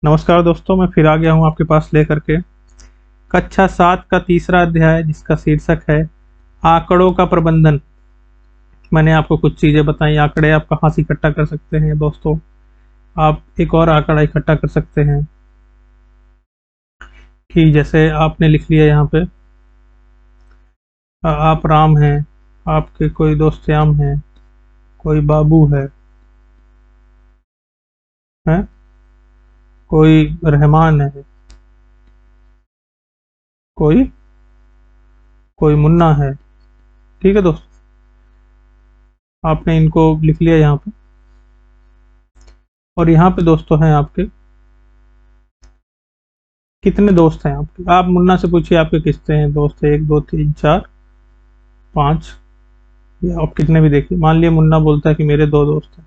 नमस्कार दोस्तों, मैं फिर आ गया हूँ आपके पास लेकर के कक्षा 7 का तीसरा अध्याय जिसका शीर्षक है आंकड़ों का प्रबंधन। मैंने आपको कुछ चीजें बताई। आंकड़े आप कहाँ से इकट्ठा कर सकते हैं दोस्तों। आप एक और आंकड़ा इकट्ठा कर सकते हैं कि जैसे आपने लिख लिया यहाँ पे आप राम हैं, आपके कोई दोस्त श्याम हैं, कोई बाबू है, कोई रहमान है, कोई कोई मुन्ना है। ठीक है दोस्तों, आपने इनको लिख लिया यहाँ पे। और यहाँ पे दोस्तों हैं आपके कितने दोस्त हैं आपके। आप मुन्ना से पूछिए आपके कितने हैं दोस्त है, 1 2 3 4 5, या आप कितने भी देखिए। मान लिया मुन्ना बोलता है कि मेरे 2 दोस्त हैं,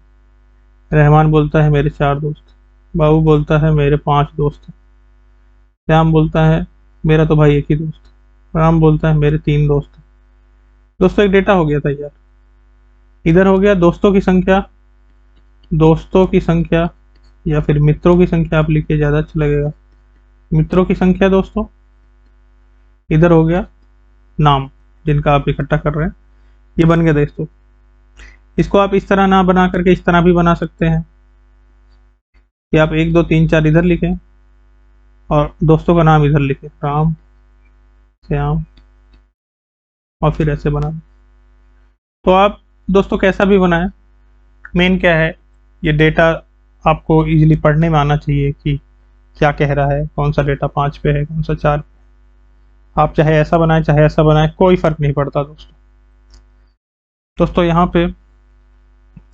रहमान बोलता है मेरे 4 दोस्त हैं, बाबू बोलता है मेरे 5 दोस्त हैं, श्याम बोलता है मेरा तो भाई एक ही दोस्त है, राम बोलता है मेरे 3 दोस्त हैं। दोस्तों एक डेटा हो गया तैयार। इधर हो गया दोस्तों की संख्या, दोस्तों की संख्या या फिर मित्रों की संख्या आप लिखिए, ज़्यादा अच्छा लगेगा। मित्रों की संख्या दोस्तों। इधर हो गया नाम जिनका आप इकट्ठा कर रहे हैं। ये बन गया दोस्तों। इसको आप इस तरह ना बना करके इस तरह भी बना सकते हैं कि आप 1 2 3 4 इधर लिखें और दोस्तों का नाम इधर लिखें, राम श्याम, और फिर ऐसे बना। तो आप दोस्तों कैसा भी बनाएं, मेन क्या है, ये डेटा आपको इजीली पढ़ने में आना चाहिए कि क्या कह रहा है, कौन सा डेटा 5 पे है, कौन सा 4 पे। आप चाहे ऐसा बनाएं चाहे ऐसा बनाएं, कोई फर्क नहीं पड़ता दोस्तों। दोस्तों यहाँ पे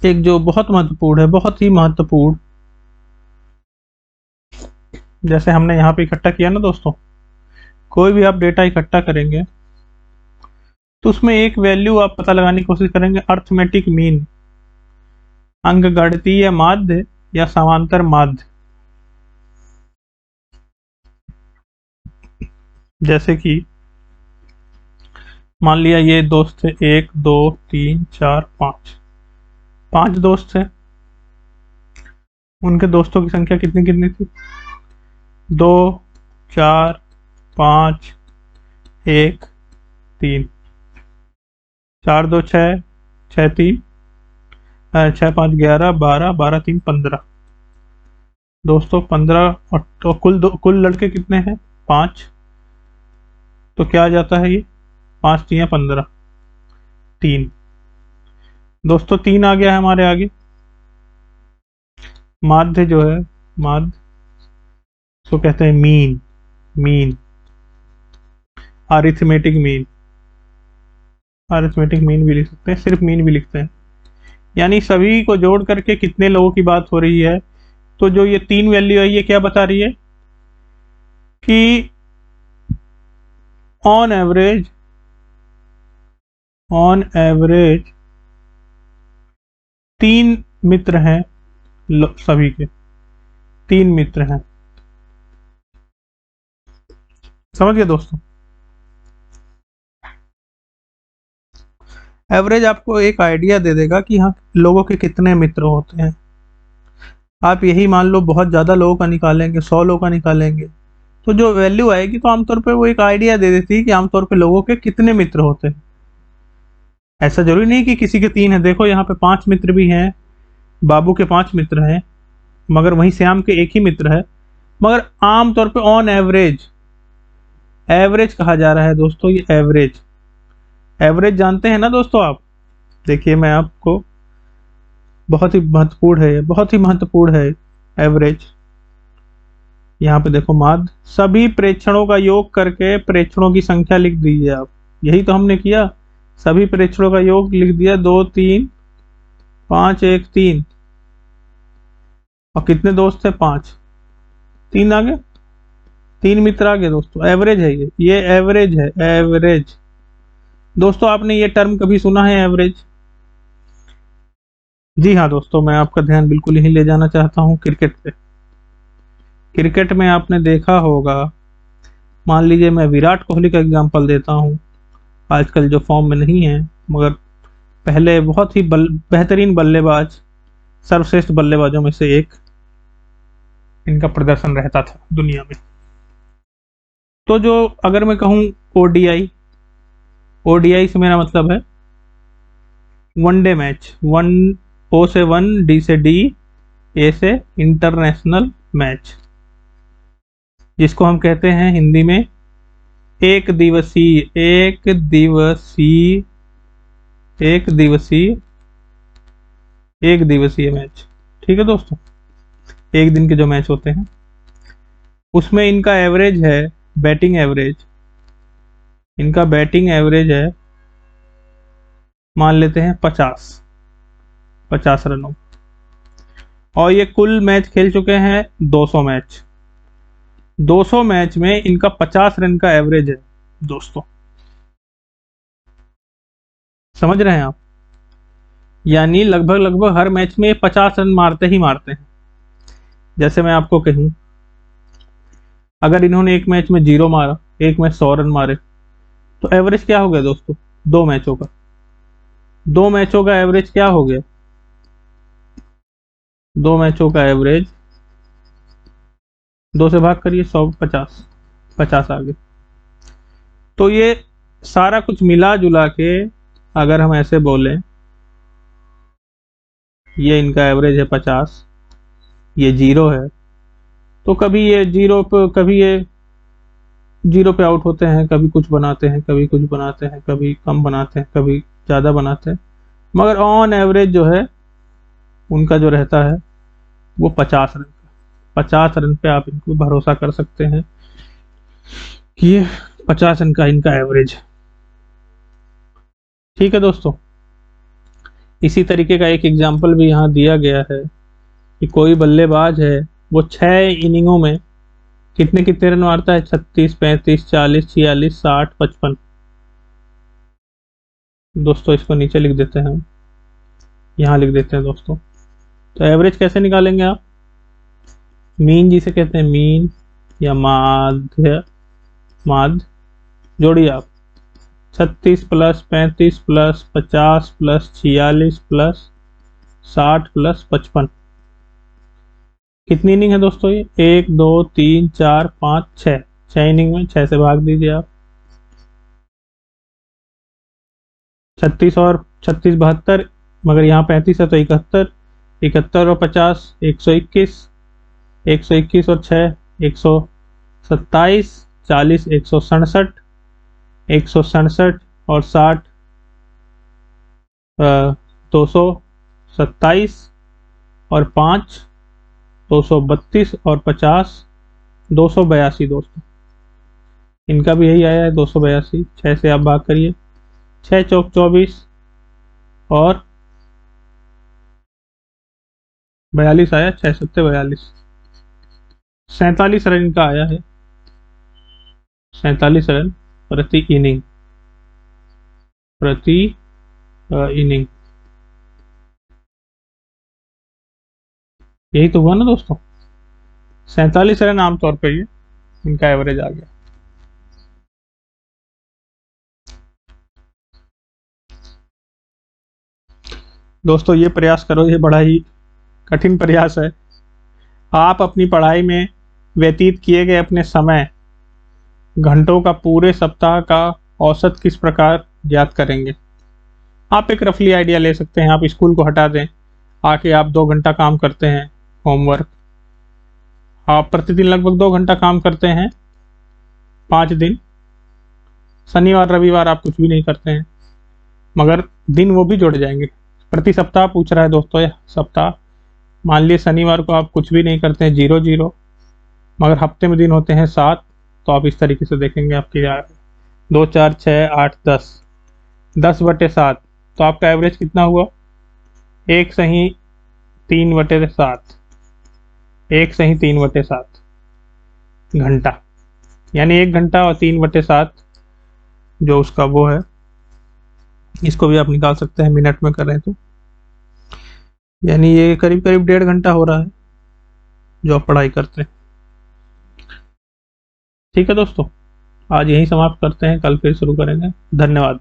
एक जो बहुत महत्वपूर्ण है, बहुत ही महत्वपूर्ण, जैसे हमने यहाँ पे इकट्ठा किया ना दोस्तों, कोई भी आप डेटा इकट्ठा करेंगे तो उसमें एक वैल्यू आप पता लगाने की कोशिश करेंगे, अर्थमेटिक मीन, अंकगणितीय माध्य या समांतर माध्य। जैसे कि मान लिया ये दोस्त थे 1 2 3 4 5, 5 दोस्त थे। उनके दोस्तों की संख्या कितनी कितनी थी, 2 4 5 1 3, 4 2 6, 6 3, 6 5 11 12 12 3 15 दोस्तों, 15। और तो कुल लड़के कितने हैं, 5। तो क्या आ जाता है ये, 5 3 15, 3 दोस्तों, 3 आ गया है हमारे आगे। माध्य जो है, माध्य तो कहते हैं mean, mean arithmetic mean, arithmetic mean भी लिख सकते हैं, सिर्फ मीन भी लिखते हैं। यानी सभी को जोड़ करके कितने लोगों की बात हो रही है। तो जो ये 3 वैल्यू है ये क्या बता रही है कि ऑन एवरेज, ऑन एवरेज 3 मित्र हैं, सभी के 3 मित्र हैं। समझ गए दोस्तों। एवरेज आपको एक आइडिया दे देगा कि हाँ लोगों के कितने मित्र होते हैं। आप यही मान लो बहुत ज़्यादा लोगों का निकालेंगे, 100 लोगों का निकालेंगे, तो जो वैल्यू आएगी तो आमतौर पे वो एक आइडिया दे देती है कि आमतौर पे लोगों के कितने मित्र होते हैं। ऐसा जरूरी नहीं कि किसी के 3 है। देखो यहाँ पे 5 मित्र भी हैं, बाबू के 5 मित्र हैं, मगर वहीं श्याम के एक ही मित्र है। मगर आमतौर पे ऑन एवरेज, एवरेज कहा जा रहा है दोस्तों, ये एवरेज। एवरेज जानते हैं ना दोस्तों आप। देखिए मैं आपको, बहुत ही महत्वपूर्ण है, बहुत ही महत्वपूर्ण है एवरेज। यहाँ पे देखो माध्य, सभी प्रेक्षणों का योग करके प्रेक्षणों की संख्या लिख दीजिए आप। यही तो हमने किया, सभी प्रेक्षणों का योग लिख दिया, 2 3 5 1 3। और कितने दोस्त थे, 5, 3 आ गए, 3 मित्र आ गए दोस्तों। एवरेज है ये एवरेज है, एवरेज। दोस्तों आपने ये टर्म कभी सुना है एवरेज? जी हाँ दोस्तों, मैं आपका ध्यान बिल्कुल यही ले जाना चाहता हूँ क्रिकेट पे। क्रिकेट में आपने देखा होगा, मान लीजिए मैं विराट कोहली का एग्जांपल देता हूँ। आजकल जो फॉर्म में नहीं है, मगर पहले बहुत ही बेहतरीन बल्लेबाज, सर्वश्रेष्ठ बल्लेबाजों में से एक। इनका प्रदर्शन रहता था दुनिया में। तो जो अगर मैं कहूँ ओडीआई, ओडीआई से मेरा मतलब है वनडे मैच, वन ओ से वन, डी से डी, ए से इंटरनेशनल मैच, जिसको हम कहते हैं हिंदी में एक दिवसीय, एक दिवसीय, एक दिवसीय, एक दिवसीय मैच। ठीक है दोस्तों, एक दिन के जो मैच होते हैं उसमें इनका एवरेज है, बैटिंग एवरेज, इनका बैटिंग एवरेज है, मान लेते हैं 50 रनों, और ये कुल मैच खेल चुके हैं 200 मैच। 200 मैच में इनका 50 रन का एवरेज है दोस्तों, समझ रहे हैं आप? यानी लगभग लगभग हर मैच में 50 रन मारते ही मारते हैं। जैसे मैं आपको कहूं, अगर इन्होंने एक मैच में 0 मारा, एक मैच 100 रन मारे, तो एवरेज क्या हो गया दोस्तों? 2 मैचों का, 2 मैचों का एवरेज क्या हो गया? 2 मैचों का एवरेज 2 से भाग करिए, 100, 50, 50 आ गए। तो ये सारा कुछ मिला जुला के अगर हम ऐसे बोलें, ये इनका एवरेज है 50, ये 0 है, तो कभी ये 0 पे, कभी ये 0 पे आउट होते हैं, कभी कुछ बनाते हैं, कभी कुछ बनाते हैं, कभी कम बनाते हैं, कभी ज़्यादा बनाते हैं, मगर ऑन एवरेज जो है उनका जो रहता है वो 50 रन। 50 रन पे आप इनको भरोसा कर सकते हैं कि ये 50 रन का इनका एवरेज है। ठीक है दोस्तों, इसी तरीके का एक एग्जाम्पल भी यहाँ दिया गया है कि कोई बल्लेबाज है, वो 6 इनिंगों में कितने कितने रन मारता है? 36, 35, 40, 46, 60, 55। दोस्तों इसको नीचे लिख देते हैं, यहाँ लिख देते हैं दोस्तों। तो एवरेज कैसे निकालेंगे आप? मीन जिसे कहते हैं, मीन या माध्य, माध्य जोड़िए आप, 36 plus 35 plus 50 plus 46 plus 60 plus 55। कितनी इनिंग है दोस्तों ये? 1 2 3 4 5 6, 6 इनिंग में 6 से भाग दीजिए आप। 36 और 36 72, मगर यहाँ 35 है तो 71, 71 और 50 121, 121 और 6 127, 40 167, 167 और 60 227 और 5 232 और 50 282 दोस्तों, इनका भी यही आया है 282। 6 से आप भाग करिए, 6 चौक 24 और 42 आया, 6 सत्ते 42, 47 रन इनका आया है, 47 रन प्रति इनिंग, प्रति इनिंग। यही तो हुआ ना दोस्तों, 47 रन आमतौर पर ये इनका एवरेज आ गया। दोस्तों ये प्रयास करो, ये बड़ा ही कठिन प्रयास है। आप अपनी पढ़ाई में व्यतीत किए गए अपने समय घंटों का पूरे सप्ताह का औसत किस प्रकार ज्ञात करेंगे? आप एक रफली आइडिया ले सकते हैं। आप स्कूल को हटा दें, आके आप 2 घंटा काम करते हैं होमवर्क, आप प्रतिदिन लगभग 2 घंटा काम करते हैं 5 दिन, शनिवार रविवार आप कुछ भी नहीं करते हैं, मगर दिन वो भी जुड़ जाएंगे। प्रति सप्ताह पूछ रहा है दोस्तों, यह सप्ताह, मान लीजिए शनिवार को आप कुछ भी नहीं करते हैं, 0 0, मगर हफ्ते में दिन होते हैं 7, तो आप इस तरीके से देखेंगे आपके 2 4 6 8 10, 10/7, तो आपका एवरेज कितना हुआ? 1 सही 3/7, 1 सही 3/7 घंटा, यानी 1 घंटा और 3/7 जो उसका वो है, इसको भी आप निकाल सकते हैं मिनट में कर रहे हैं तो, यानी ये करीब करीब 1.5 घंटा हो रहा है जो आप पढ़ाई करते हैं। ठीक है दोस्तों, आज यहीं समाप्त करते हैं, कल फिर शुरू करेंगे। धन्यवाद।